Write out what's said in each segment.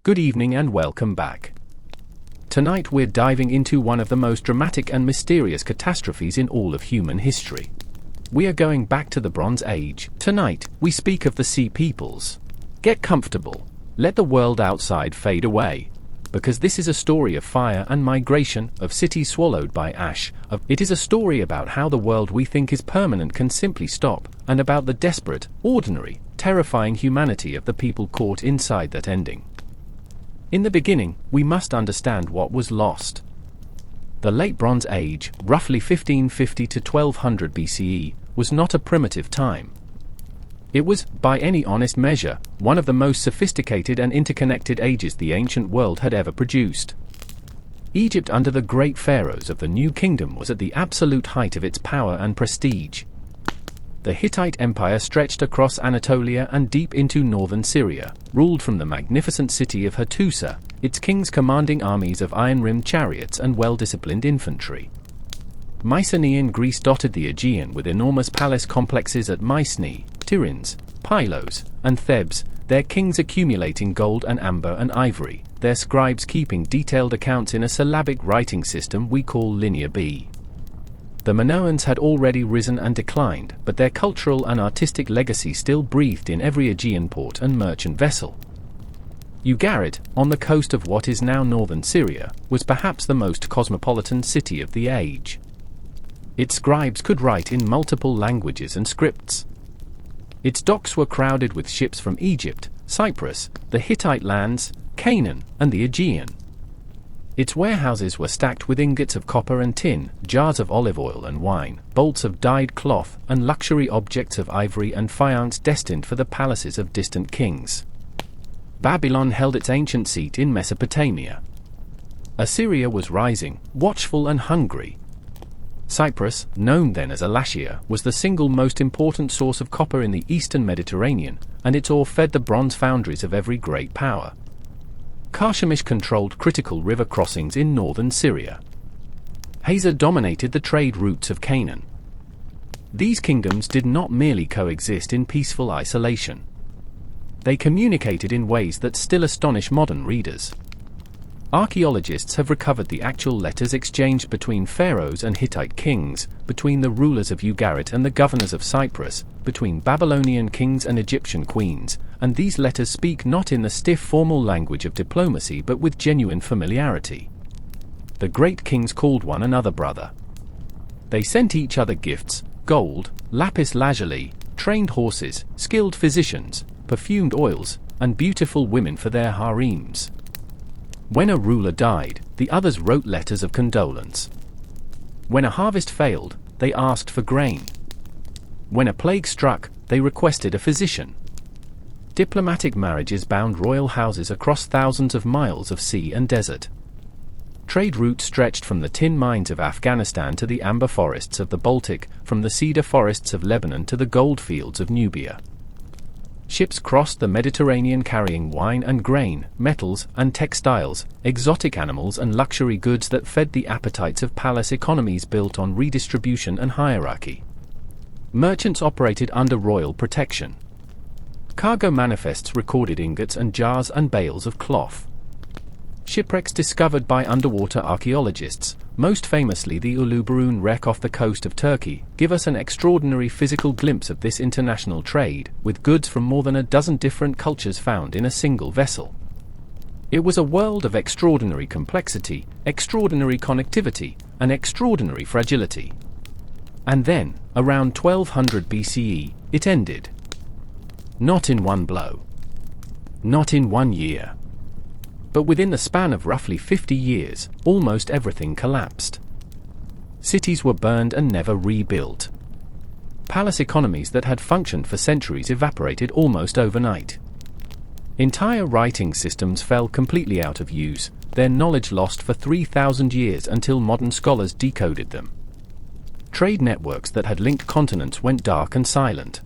Good evening and welcome back. Tonight we're diving into one of the most dramatic and mysterious catastrophes in all of human history. We are going back to the Bronze Age. Tonight, we speak of the Sea Peoples. Get comfortable. Let the world outside fade away. Because this is a story of fire and migration, of cities swallowed by ash. It is a story about how the world we think is permanent can simply stop, and about the desperate, ordinary, terrifying humanity of the people caught inside that ending. In the beginning, we must understand what was lost. The Late Bronze Age, roughly 1550 to 1200 BCE, was not a primitive time. It was, by any honest measure, one of the most sophisticated and interconnected ages the ancient world had ever produced. Egypt under the great pharaohs of the New Kingdom was at the absolute height of its power and prestige. The Hittite Empire stretched across Anatolia and deep into northern Syria, ruled from the magnificent city of Hattusa, its kings commanding armies of iron-rimmed chariots and well-disciplined infantry. Mycenaean Greece dotted the Aegean with enormous palace complexes at Mycenae, Tiryns, Pylos, and Thebes, their kings accumulating gold and amber and ivory, their scribes keeping detailed accounts in a syllabic writing system we call Linear B. The Minoans had already risen and declined, but their cultural and artistic legacy still breathed in every Aegean port and merchant vessel. Ugarit, on the coast of what is now northern Syria, was perhaps the most cosmopolitan city of the age. Its scribes could write in multiple languages and scripts. Its docks were crowded with ships from Egypt, Cyprus, the Hittite lands, Canaan, and the Aegean. Its warehouses were stacked with ingots of copper and tin, jars of olive oil and wine, bolts of dyed cloth, and luxury objects of ivory and faience destined for the palaces of distant kings. Babylon held its ancient seat in Mesopotamia. Assyria was rising, watchful and hungry. Cyprus, known then as Elachia, was the single most important source of copper in the eastern Mediterranean, and its ore fed the bronze foundries of every great power. Karshemish controlled critical river crossings in northern Syria. Hazor dominated the trade routes of Canaan. These kingdoms did not merely coexist in peaceful isolation. They communicated in ways that still astonish modern readers. Archaeologists have recovered the actual letters exchanged between pharaohs and Hittite kings, between the rulers of Ugarit and the governors of Cyprus, between Babylonian kings and Egyptian queens, and these letters speak not in the stiff formal language of diplomacy but with genuine familiarity. The great kings called one another brother. They sent each other gifts, gold, lapis lazuli, trained horses, skilled physicians, perfumed oils, and beautiful women for their harems. When a ruler died, the others wrote letters of condolence. When a harvest failed, they asked for grain. When a plague struck, they requested a physician. Diplomatic marriages bound royal houses across thousands of miles of sea and desert. Trade routes stretched from the tin mines of Afghanistan to the amber forests of the Baltic, from the cedar forests of Lebanon to the gold fields of Nubia. Ships crossed the Mediterranean carrying wine and grain, metals and textiles, exotic animals and luxury goods that fed the appetites of palace economies built on redistribution and hierarchy. Merchants operated under royal protection. Cargo manifests recorded ingots and jars and bales of cloth. Shipwrecks discovered by underwater archaeologists, most famously the Uluburun wreck off the coast of Turkey, give us an extraordinary physical glimpse of this international trade, with goods from more than a dozen different cultures found in a single vessel. It was a world of extraordinary complexity, extraordinary connectivity, and extraordinary fragility. And then, around 1200 BCE, it ended. Not in one blow. Not in 1 year. But within the span of roughly 50 years, almost everything collapsed. Cities were burned and never rebuilt. Palace economies that had functioned for centuries evaporated almost overnight. Entire writing systems fell completely out of use, their knowledge lost for 3,000 years until modern scholars decoded them. Trade networks that had linked continents went dark and silent.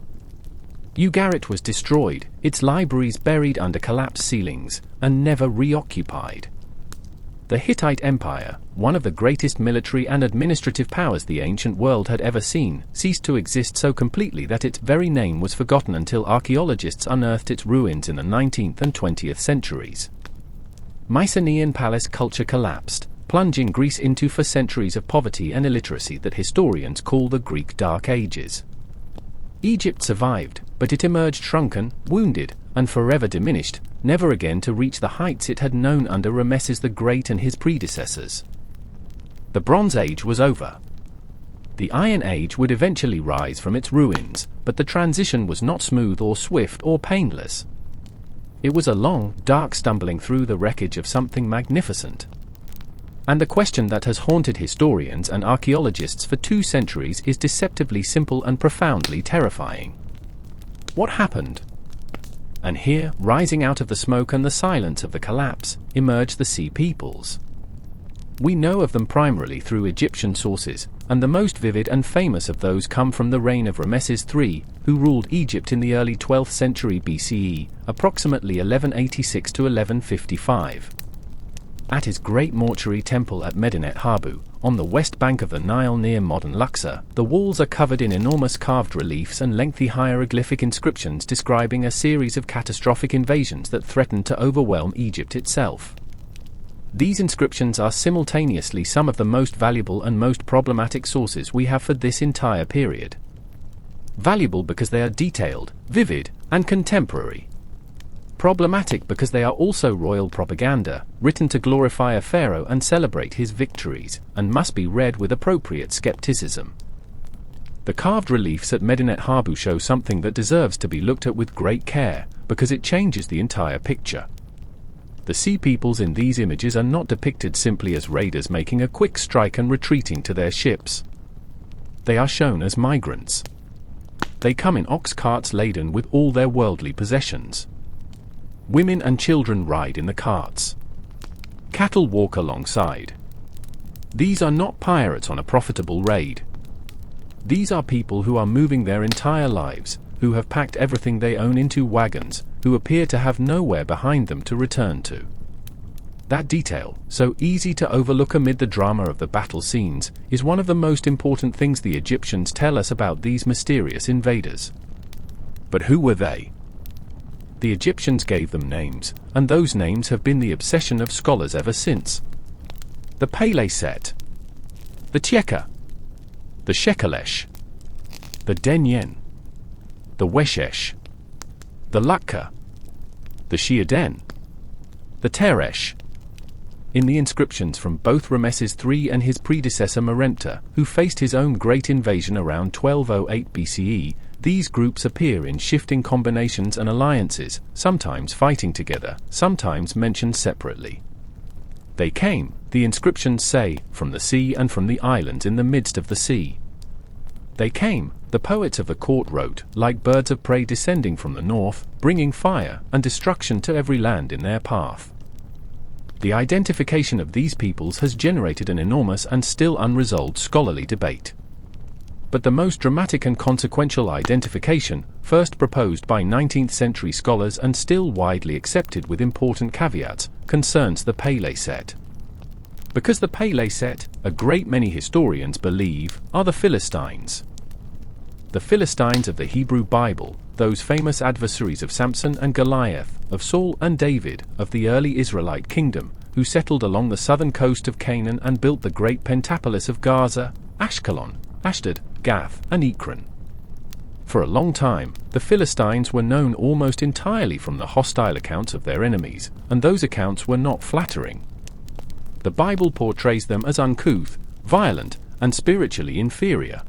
Ugarit was destroyed, its libraries buried under collapsed ceilings, and never reoccupied. The Hittite Empire, one of the greatest military and administrative powers the ancient world had ever seen, ceased to exist so completely that its very name was forgotten until archaeologists unearthed its ruins in the 19th and 20th centuries. Mycenaean palace culture collapsed, plunging Greece into for centuries of poverty and illiteracy that historians call the Greek Dark Ages. Egypt survived, but it emerged shrunken, wounded, and forever diminished, never again to reach the heights it had known under Rameses the Great and his predecessors. The Bronze Age was over. The Iron Age would eventually rise from its ruins, but the transition was not smooth or swift or painless. It was a long, dark stumbling through the wreckage of something magnificent. And the question that has haunted historians and archaeologists for 2 centuries is deceptively simple and profoundly terrifying. What happened? And here, rising out of the smoke and the silence of the collapse, emerged the Sea Peoples. We know of them primarily through Egyptian sources, and the most vivid and famous of those come from the reign of Rameses III, who ruled Egypt in the early 12th century BCE, approximately 1186 to 1155. At his great mortuary temple at Medinet Habu, on the west bank of the Nile near modern Luxor, the walls are covered in enormous carved reliefs and lengthy hieroglyphic inscriptions describing a series of catastrophic invasions that threatened to overwhelm Egypt itself. These inscriptions are simultaneously some of the most valuable and most problematic sources we have for this entire period. Valuable because they are detailed, vivid, and contemporary. Problematic because they are also royal propaganda, written to glorify a pharaoh and celebrate his victories, and must be read with appropriate skepticism. The carved reliefs at Medinet Habu show something that deserves to be looked at with great care, because it changes the entire picture. The Sea Peoples in these images are not depicted simply as raiders making a quick strike and retreating to their ships. They are shown as migrants. They come in ox carts laden with all their worldly possessions. Women and children ride in the carts. Cattle walk alongside. These are not pirates on a profitable raid. These are people who are moving their entire lives, who have packed everything they own into wagons, who appear to have nowhere behind them to return to. That detail, so easy to overlook amid the drama of the battle scenes, is one of the most important things the Egyptians tell us about these mysterious invaders. But who were they? The Egyptians gave them names, and those names have been the obsession of scholars ever since. The Pele Set, the Tcheka, the Shekelesh, the Denyen, the Weshesh, the Lakka, the Shiaden, the Teresh. In the inscriptions from both Rameses III and his predecessor Meremptah, who faced his own great invasion around 1208 BCE, these groups appear in shifting combinations and alliances, sometimes fighting together, sometimes mentioned separately. They came, the inscriptions say, from the sea and from the islands in the midst of the sea. They came, the poets of the court wrote, like birds of prey descending from the north, bringing fire and destruction to every land in their path. The identification of these peoples has generated an enormous and still unresolved scholarly debate. But the most dramatic and consequential identification, first proposed by 19th century scholars and still widely accepted with important caveats, concerns the Pele Set. Because the Pele Set, a great many historians believe, are the Philistines. The Philistines of the Hebrew Bible, those famous adversaries of Samson and Goliath, of Saul and David, of the early Israelite kingdom, who settled along the southern coast of Canaan and built the great pentapolis of Gaza, Ashkelon, Ashdod, Gath, and Ekron. For a long time, the Philistines were known almost entirely from the hostile accounts of their enemies, and those accounts were not flattering. The Bible portrays them as uncouth, violent, and spiritually inferior.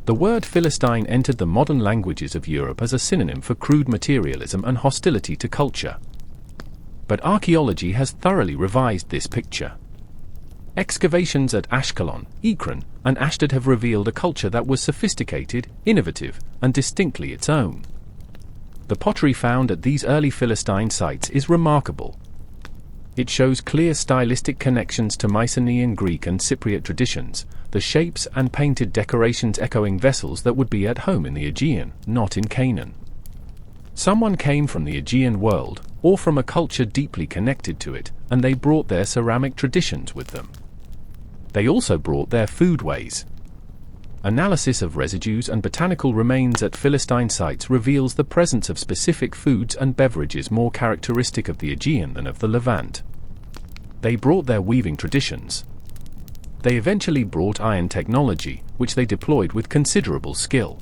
The word Philistine entered the modern languages of Europe as a synonym for crude materialism and hostility to culture. But archaeology has thoroughly revised this picture. Excavations at Ashkelon, Ekron, and Ashdod have revealed a culture that was sophisticated, innovative, and distinctly its own. The pottery found at these early Philistine sites is remarkable. It shows clear stylistic connections to Mycenaean Greek and Cypriot traditions, the shapes and painted decorations echoing vessels that would be at home in the Aegean, not in Canaan. Someone came from the Aegean world, or from a culture deeply connected to it, and they brought their ceramic traditions with them. They also brought their food ways. Analysis of residues and botanical remains at Philistine sites reveals the presence of specific foods and beverages more characteristic of the Aegean than of the Levant. They brought their weaving traditions. They eventually brought iron technology, which they deployed with considerable skill.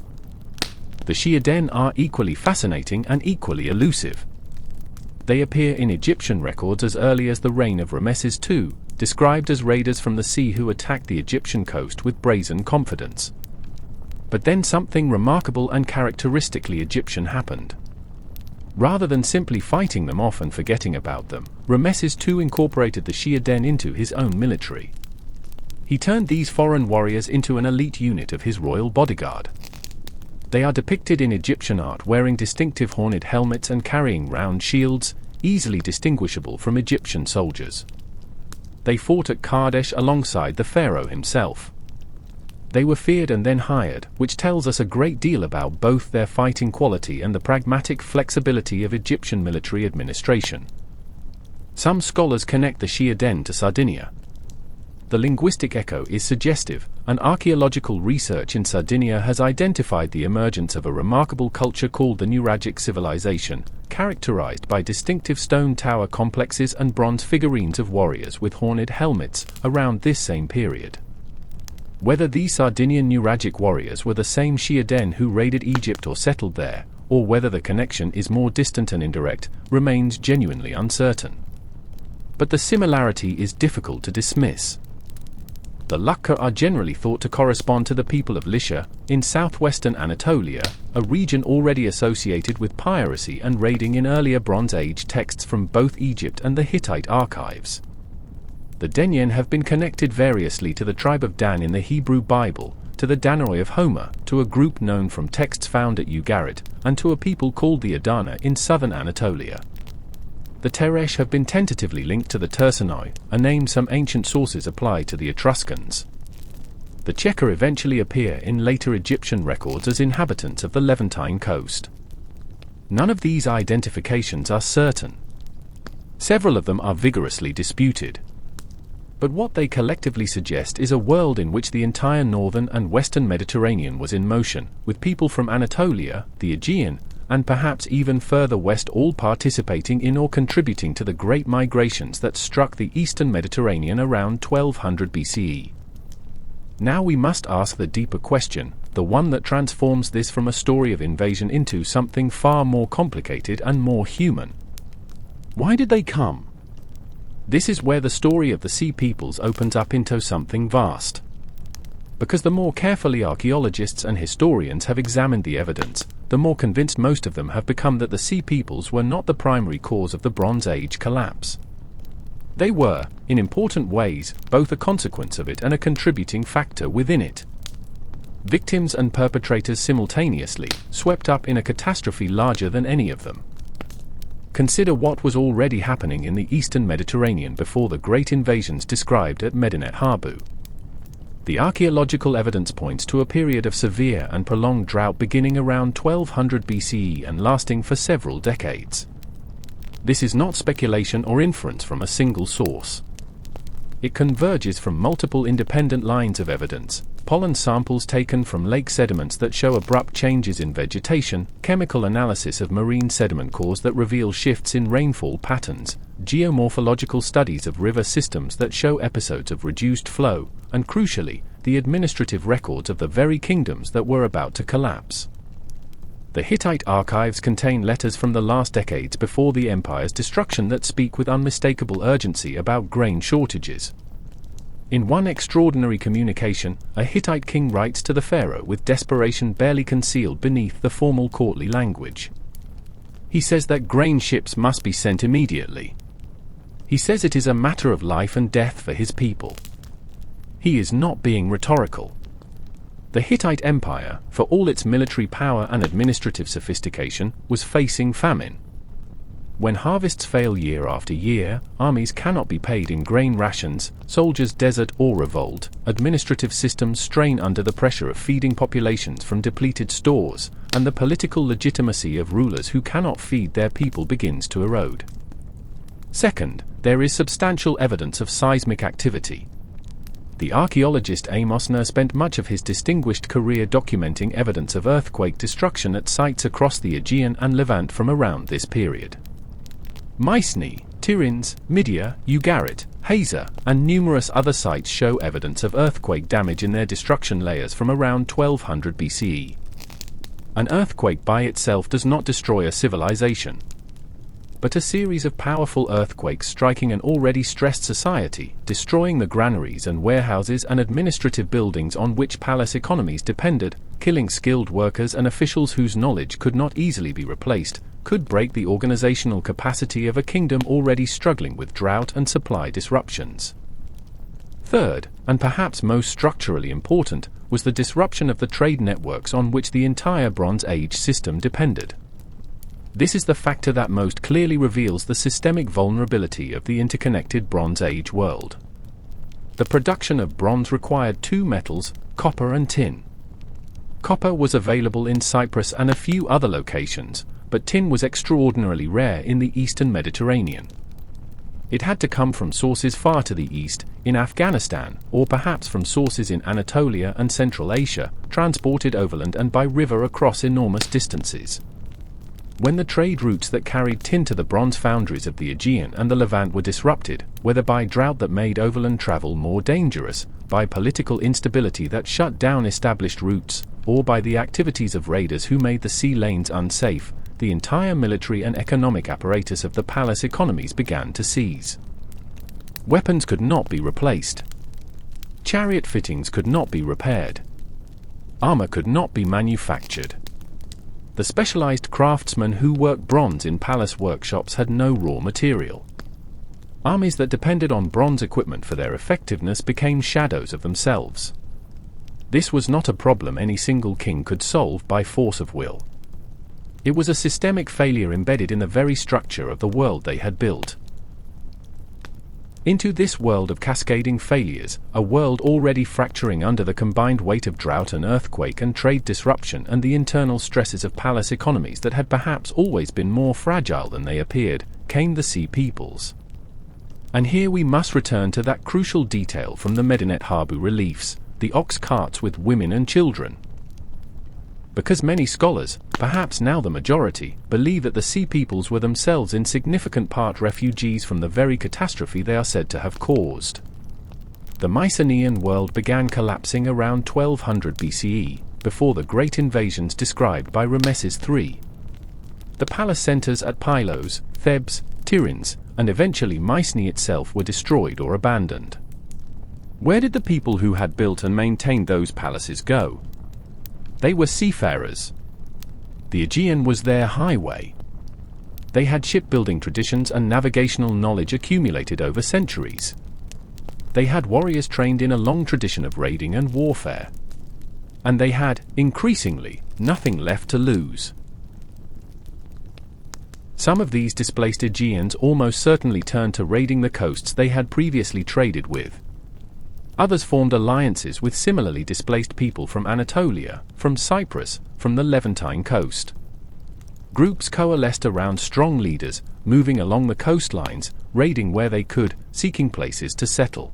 The Shiaden are equally fascinating and equally elusive. They appear in Egyptian records as early as the reign of Ramesses II, described as raiders from the sea who attacked the Egyptian coast with brazen confidence. But then something remarkable and characteristically Egyptian happened. Rather than simply fighting them off and forgetting about them, Ramesses II incorporated the Shiaden into his own military. He turned these foreign warriors into an elite unit of his royal bodyguard. They are depicted in Egyptian art wearing distinctive horned helmets and carrying round shields, easily distinguishable from Egyptian soldiers. They fought at Kadesh alongside the pharaoh himself. They were feared and then hired, which tells us a great deal about both their fighting quality and the pragmatic flexibility of Egyptian military administration. Some scholars connect the Shiaden to Sardinia. The linguistic echo is suggestive, and archaeological research in Sardinia has identified the emergence of a remarkable culture called the Nuragic civilization, characterized by distinctive stone tower complexes and bronze figurines of warriors with horned helmets, around this same period. Whether these Sardinian Nuragic warriors were the same Shiaden who raided Egypt or settled there, or whether the connection is more distant and indirect, remains genuinely uncertain. But the similarity is difficult to dismiss. The Lukka are generally thought to correspond to the people of Lycia, in southwestern Anatolia, a region already associated with piracy and raiding in earlier Bronze Age texts from both Egypt and the Hittite archives. The Denyen have been connected variously to the tribe of Dan in the Hebrew Bible, to the Danoi of Homer, to a group known from texts found at Ugarit, and to a people called the Adana in southern Anatolia. The Teresh have been tentatively linked to the Tersanoi, a name some ancient sources apply to the Etruscans. The Cheka eventually appear in later Egyptian records as inhabitants of the Levantine coast. None of these identifications are certain. Several of them are vigorously disputed. But what they collectively suggest is a world in which the entire northern and western Mediterranean was in motion, with people from Anatolia, the Aegean, and perhaps even further west all participating in or contributing to the great migrations that struck the eastern Mediterranean around 1200 BCE. Now we must ask the deeper question, the one that transforms this from a story of invasion into something far more complicated and more human. Why did they come? This is where the story of the Sea Peoples opens up into something vast. Because the more carefully archaeologists and historians have examined the evidence, the more convinced most of them have become that the Sea Peoples were not the primary cause of the Bronze Age collapse. They were, in important ways, both a consequence of it and a contributing factor within it. Victims and perpetrators simultaneously, swept up in a catastrophe larger than any of them. Consider what was already happening in the eastern Mediterranean before the great invasions described at Medinet Habu. The archaeological evidence points to a period of severe and prolonged drought beginning around 1200 BCE and lasting for several decades. This is not speculation or inference from a single source. It converges from multiple independent lines of evidence: pollen samples taken from lake sediments that show abrupt changes in vegetation, chemical analysis of marine sediment cores that reveal shifts in rainfall patterns, geomorphological studies of river systems that show episodes of reduced flow, and crucially, the administrative records of the very kingdoms that were about to collapse. The Hittite archives contain letters from the last decades before the empire's destruction that speak with unmistakable urgency about grain shortages. In one extraordinary communication, a Hittite king writes to the pharaoh with desperation barely concealed beneath the formal courtly language. He says that grain ships must be sent immediately. He says it is a matter of life and death for his people. He is not being rhetorical. The Hittite Empire, for all its military power and administrative sophistication, was facing famine. When harvests fail year after year, armies cannot be paid in grain rations, soldiers desert or revolt, administrative systems strain under the pressure of feeding populations from depleted stores, and the political legitimacy of rulers who cannot feed their people begins to erode. Second, there is substantial evidence of seismic activity. The archaeologist Amos Nur spent much of his distinguished career documenting evidence of earthquake destruction at sites across the Aegean and Levant from around this period. Mycenae, Tiryns, Mydia, Ugarit, Hazor, and numerous other sites show evidence of earthquake damage in their destruction layers from around 1200 BCE. An earthquake by itself does not destroy a civilization, but a series of powerful earthquakes striking an already stressed society, destroying the granaries and warehouses and administrative buildings on which palace economies depended, killing skilled workers and officials whose knowledge could not easily be replaced, could break the organizational capacity of a kingdom already struggling with drought and supply disruptions. Third, and perhaps most structurally important, was the disruption of the trade networks on which the entire Bronze Age system depended. This is the factor that most clearly reveals the systemic vulnerability of the interconnected Bronze Age world. The production of bronze required two metals, copper and tin. Copper was available in Cyprus and a few other locations, but tin was extraordinarily rare in the eastern Mediterranean. It had to come from sources far to the east, in Afghanistan, or perhaps from sources in Anatolia and Central Asia, transported overland and by river across enormous distances. When the trade routes that carried tin to the bronze foundries of the Aegean and the Levant were disrupted, whether by drought that made overland travel more dangerous, by political instability that shut down established routes, or by the activities of raiders who made the sea lanes unsafe, the entire military and economic apparatus of the palace economies began to seize. Weapons could not be replaced. Chariot fittings could not be repaired. Armor could not be manufactured. The specialized craftsmen who worked bronze in palace workshops had no raw material. Armies that depended on bronze equipment for their effectiveness became shadows of themselves. This was not a problem any single king could solve by force of will. It was a systemic failure embedded in the very structure of the world they had built. Into this world of cascading failures, a world already fracturing under the combined weight of drought and earthquake and trade disruption and the internal stresses of palace economies that had perhaps always been more fragile than they appeared, came the Sea Peoples. And here we must return to that crucial detail from the Medinet Habu reliefs, the ox carts with women and children. Because many scholars, perhaps now the majority, believe that the Sea Peoples were themselves in significant part refugees from the very catastrophe they are said to have caused. The Mycenaean world began collapsing around 1200 BCE, before the great invasions described by Rameses III. The palace centers at Pylos, Thebes, Tiryns, and eventually Mycenae itself were destroyed or abandoned. Where did the people who had built and maintained those palaces go? They were seafarers. The Aegean was their highway. They had shipbuilding traditions and navigational knowledge accumulated over centuries. They had warriors trained in a long tradition of raiding and warfare. And they had, increasingly, nothing left to lose. Some of these displaced Aegeans almost certainly turned to raiding the coasts they had previously traded with. Others formed alliances with similarly displaced people from Anatolia, from Cyprus, from the Levantine coast. Groups coalesced around strong leaders, moving along the coastlines, raiding where they could, seeking places to settle.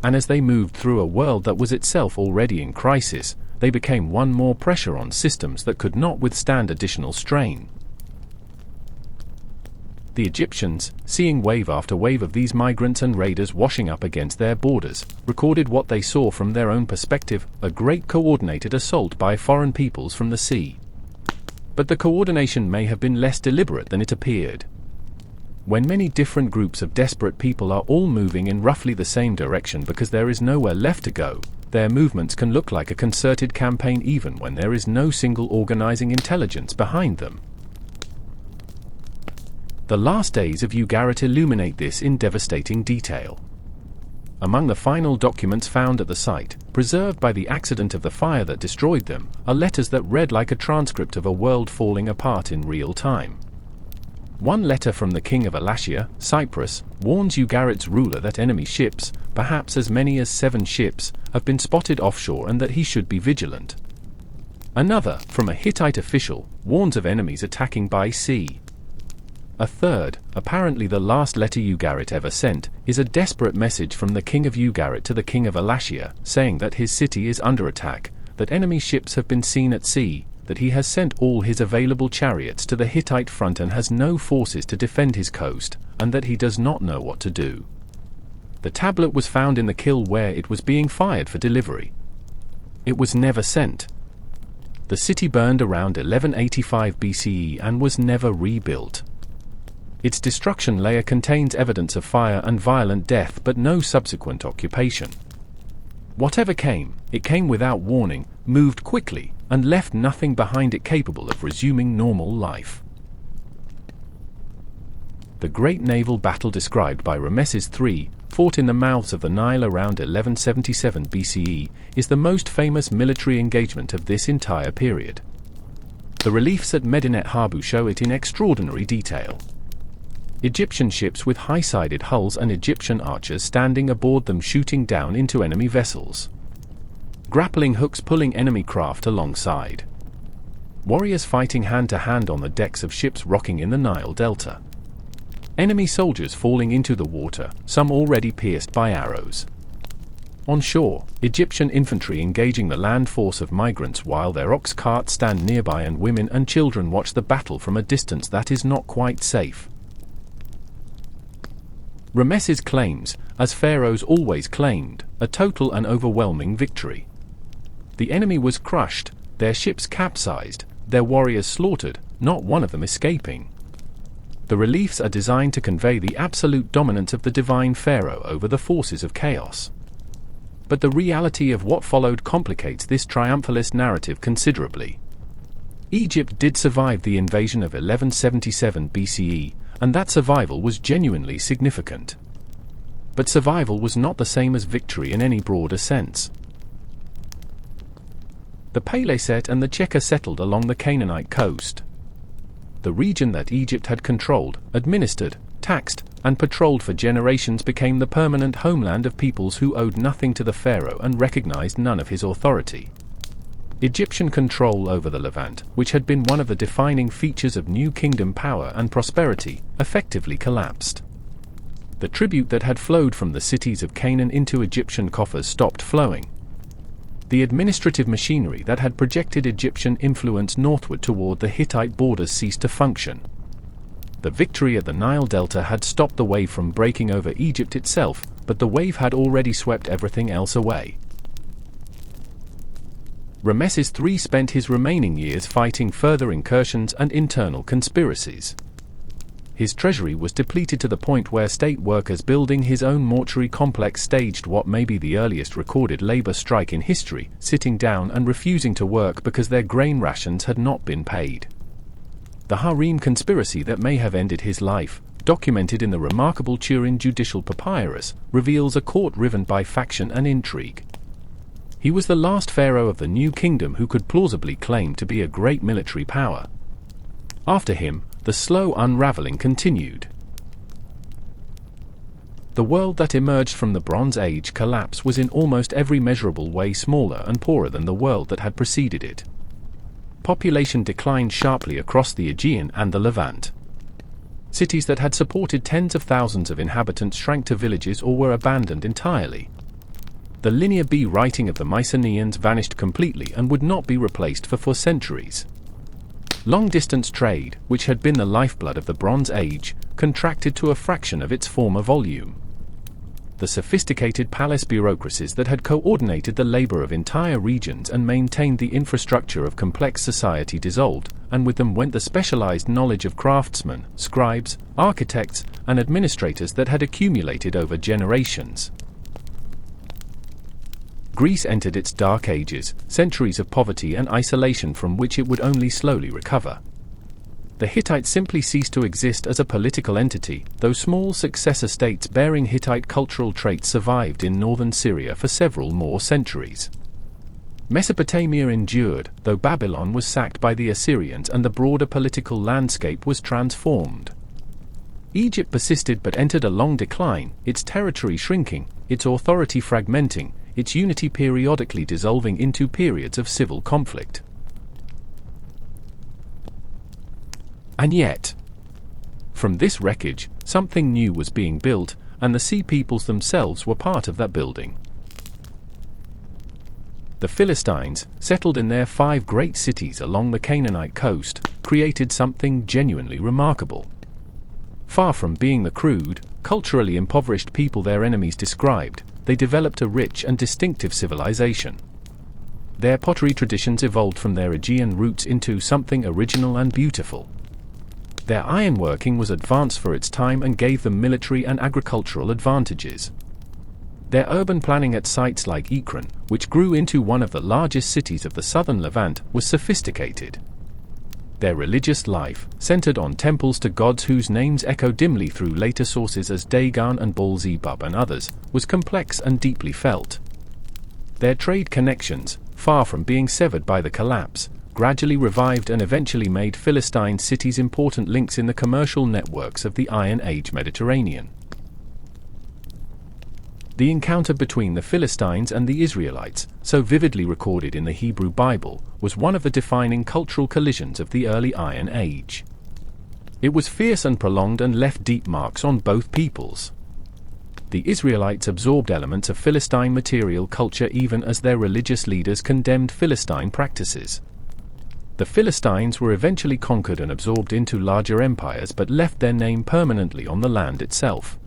And as they moved through a world that was itself already in crisis, they became one more pressure on systems that could not withstand additional strain. The Egyptians, seeing wave after wave of these migrants and raiders washing up against their borders, recorded what they saw from their own perspective, a great coordinated assault by foreign peoples from the sea. But the coordination may have been less deliberate than it appeared. When many different groups of desperate people are all moving in roughly the same direction because there is nowhere left to go, their movements can look like a concerted campaign even when there is no single organizing intelligence behind them. The last days of Ugarit illuminate this in devastating detail. Among the final documents found at the site, preserved by the accident of the fire that destroyed them, are letters that read like a transcript of a world falling apart in real time. One letter from the king of Elashia, Cyprus, warns Ugarit's ruler that enemy ships, perhaps as many as 7 ships, have been spotted offshore and that he should be vigilant. Another, from a Hittite official, warns of enemies attacking by sea. A third, apparently the last letter Ugarit ever sent, is a desperate message from the king of Ugarit to the king of Elashia, saying that his city is under attack, that enemy ships have been seen at sea, that he has sent all his available chariots to the Hittite front and has no forces to defend his coast, and that he does not know what to do. The tablet was found in the kiln where it was being fired for delivery. It was never sent. The city burned around 1185 BCE and was never rebuilt. Its destruction layer contains evidence of fire and violent death but no subsequent occupation. Whatever came, it came without warning, moved quickly, and left nothing behind it capable of resuming normal life. The great naval battle described by Ramesses III, fought in the mouths of the Nile around 1177 BCE, is the most famous military engagement of this entire period. The reliefs at Medinet Habu show it in extraordinary detail. Egyptian ships with high-sided hulls and Egyptian archers standing aboard them shooting down into enemy vessels. Grappling hooks pulling enemy craft alongside. Warriors fighting hand-to-hand on the decks of ships rocking in the Nile Delta. Enemy soldiers falling into the water, some already pierced by arrows. On shore, Egyptian infantry engaging the land force of migrants while their ox carts stand nearby and women and children watch the battle from a distance that is not quite safe. Ramesses claims, as pharaohs always claimed, a total and overwhelming victory. The enemy was crushed, their ships capsized, their warriors slaughtered, not one of them escaping. The reliefs are designed to convey the absolute dominance of the divine pharaoh over the forces of chaos. But the reality of what followed complicates this triumphalist narrative considerably. Egypt did survive the invasion of 1177 BCE, and that survival was genuinely significant. But survival was not the same as victory in any broader sense. The Peleset and the Cheka settled along the Canaanite coast. The region that Egypt had controlled, administered, taxed, and patrolled for generations became the permanent homeland of peoples who owed nothing to the pharaoh and recognized none of his authority. Egyptian control over the Levant, which had been one of the defining features of New Kingdom power and prosperity, effectively collapsed. The tribute that had flowed from the cities of Canaan into Egyptian coffers stopped flowing. The administrative machinery that had projected Egyptian influence northward toward the Hittite borders ceased to function. The victory at the Nile Delta had stopped the wave from breaking over Egypt itself, but the wave had already swept everything else away. Ramesses III spent his remaining years fighting further incursions and internal conspiracies. His treasury was depleted to the point where state workers building his own mortuary complex staged what may be the earliest recorded labor strike in history, sitting down and refusing to work because their grain rations had not been paid. The harem conspiracy that may have ended his life, documented in the remarkable Turin judicial papyrus, reveals a court riven by faction and intrigue. He was the last pharaoh of the New Kingdom who could plausibly claim to be a great military power. After him, the slow unraveling continued. The world that emerged from the Bronze Age collapse was in almost every measurable way smaller and poorer than the world that had preceded it. Population declined sharply across the Aegean and the Levant. Cities that had supported tens of thousands of inhabitants shrank to villages or were abandoned entirely. The Linear B writing of the Mycenaeans vanished completely and would not be replaced for centuries. Long-distance trade, which had been the lifeblood of the Bronze Age, contracted to a fraction of its former volume. The sophisticated palace bureaucracies that had coordinated the labor of entire regions and maintained the infrastructure of complex society dissolved, and with them went the specialized knowledge of craftsmen, scribes, architects, and administrators that had accumulated over generations. Greece entered its dark ages, centuries of poverty and isolation from which it would only slowly recover. The Hittites simply ceased to exist as a political entity, though small successor states bearing Hittite cultural traits survived in northern Syria for several more centuries. Mesopotamia endured, though Babylon was sacked by the Assyrians and the broader political landscape was transformed. Egypt persisted but entered a long decline, its territory shrinking, its authority fragmenting, its unity periodically dissolving into periods of civil conflict. And yet, from this wreckage, something new was being built, and the sea peoples themselves were part of that building. The Philistines, settled in their 5 great cities along the Canaanite coast, created something genuinely remarkable. Far from being the crude, culturally impoverished people their enemies described, they developed a rich and distinctive civilization. Their pottery traditions evolved from their Aegean roots into something original and beautiful. Their ironworking was advanced for its time and gave them military and agricultural advantages. Their urban planning at sites like Ekron, which grew into one of the largest cities of the southern Levant, was sophisticated. Their religious life, centered on temples to gods whose names echo dimly through later sources as Dagon and Baal-zebub and others, was complex and deeply felt. Their trade connections, far from being severed by the collapse, gradually revived and eventually made Philistine cities important links in the commercial networks of the Iron Age Mediterranean. The encounter between the Philistines and the Israelites, so vividly recorded in the Hebrew Bible, was one of the defining cultural collisions of the early Iron Age. It was fierce and prolonged and left deep marks on both peoples. The Israelites absorbed elements of Philistine material culture even as their religious leaders condemned Philistine practices. The Philistines were eventually conquered and absorbed into larger empires but left their name permanently on the land itself.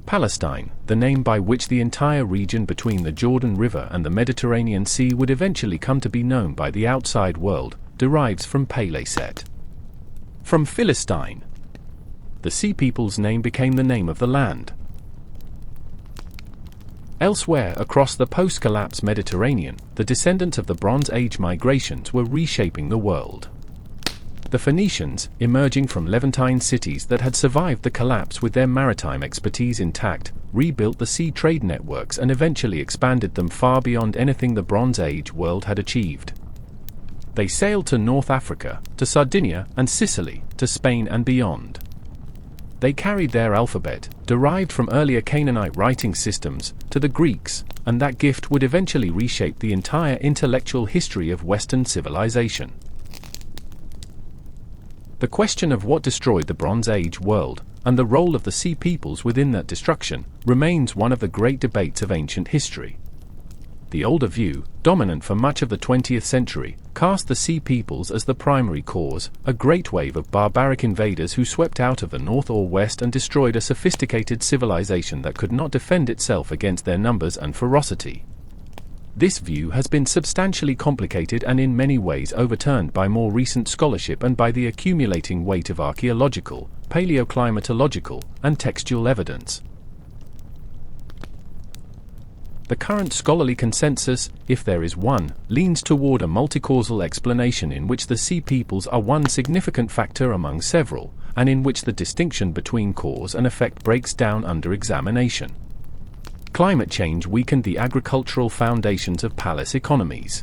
Palestine, the name by which the entire region between the Jordan River and the Mediterranean Sea would eventually come to be known by the outside world, derives from Peleset. From Philistine, the Sea People's name became the name of the land. Elsewhere across the post-collapse Mediterranean, the descendants of the Bronze Age migrations were reshaping the world. The Phoenicians, emerging from Levantine cities that had survived the collapse with their maritime expertise intact, rebuilt the sea trade networks and eventually expanded them far beyond anything the Bronze Age world had achieved. They sailed to North Africa, to Sardinia and Sicily, to Spain and beyond. They carried their alphabet, derived from earlier Canaanite writing systems, to the Greeks, and that gift would eventually reshape the entire intellectual history of Western civilization. The question of what destroyed the Bronze Age world, and the role of the Sea Peoples within that destruction, remains one of the great debates of ancient history. The older view, dominant for much of the 20th century, cast the Sea Peoples as the primary cause, a great wave of barbaric invaders who swept out of the north or west and destroyed a sophisticated civilization that could not defend itself against their numbers and ferocity. This view has been substantially complicated and in many ways overturned by more recent scholarship and by the accumulating weight of archaeological, paleoclimatological, and textual evidence. The current scholarly consensus, if there is one, leans toward a multicausal explanation in which the Sea Peoples are one significant factor among several, and in which the distinction between cause and effect breaks down under examination. Climate change weakened the agricultural foundations of palace economies.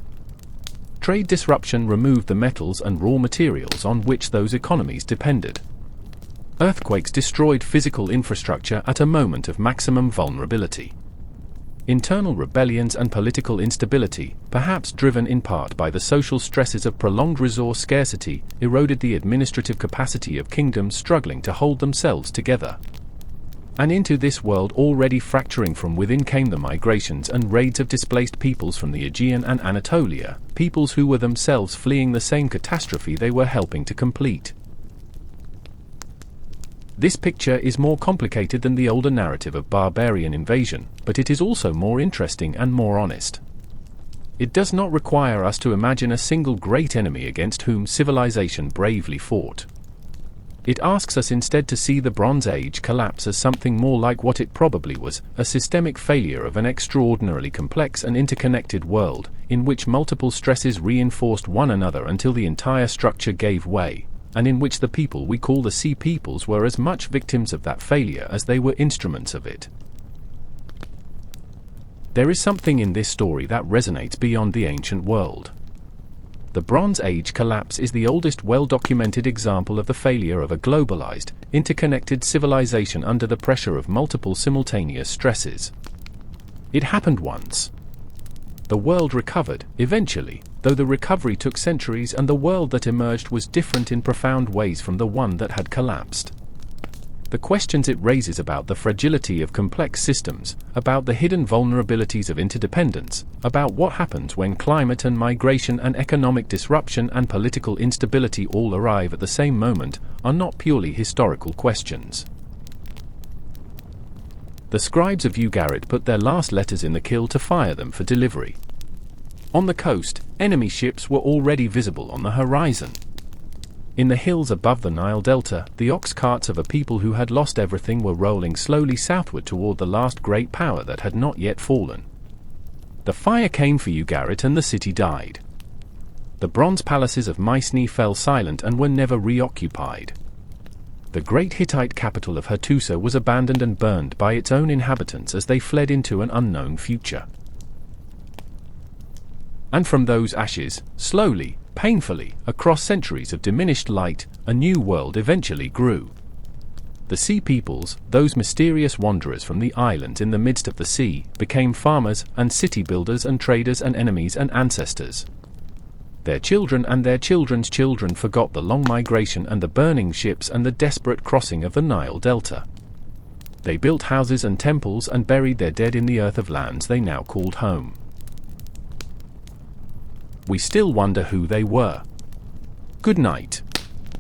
Trade disruption removed the metals and raw materials on which those economies depended. Earthquakes destroyed physical infrastructure at a moment of maximum vulnerability. Internal rebellions and political instability, perhaps driven in part by the social stresses of prolonged resource scarcity, eroded the administrative capacity of kingdoms struggling to hold themselves together. And into this world already fracturing from within came the migrations and raids of displaced peoples from the Aegean and Anatolia, peoples who were themselves fleeing the same catastrophe they were helping to complete. This picture is more complicated than the older narrative of barbarian invasion, but it is also more interesting and more honest. It does not require us to imagine a single great enemy against whom civilization bravely fought. It asks us instead to see the Bronze Age collapse as something more like what it probably was, a systemic failure of an extraordinarily complex and interconnected world, in which multiple stresses reinforced one another until the entire structure gave way, and in which the people we call the Sea Peoples were as much victims of that failure as they were instruments of it. There is something in this story that resonates beyond the ancient world. The Bronze Age collapse is the oldest well-documented example of the failure of a globalized, interconnected civilization under the pressure of multiple simultaneous stresses. It happened once. The world recovered, eventually, though the recovery took centuries and the world that emerged was different in profound ways from the one that had collapsed. the questions it raises about the fragility of complex systems, about the hidden vulnerabilities of interdependence, about what happens when climate and migration and economic disruption and political instability all arrive at the same moment, are not purely historical questions. The scribes of Ugarit put their last letters in the kill to fire them for delivery. On the coast, enemy ships were already visible on the horizon. In the hills above the Nile Delta, the ox carts of a people who had lost everything were rolling slowly southward toward the last great power that had not yet fallen. The fire came for Ugarit and the city died. The bronze palaces of Mycenae fell silent and were never reoccupied. The great Hittite capital of Hattusa was abandoned and burned by its own inhabitants as they fled into an unknown future. And from those ashes, slowly, painfully, across centuries of diminished light, a new world eventually grew. The sea peoples, those mysterious wanderers from the islands in the midst of the sea, became farmers and city builders and traders and enemies and ancestors. Their children and their children's children forgot the long migration and the burning ships and the desperate crossing of the Nile Delta. They built houses and temples and buried their dead in the earth of lands they now called home. We still wonder who they were. Good night.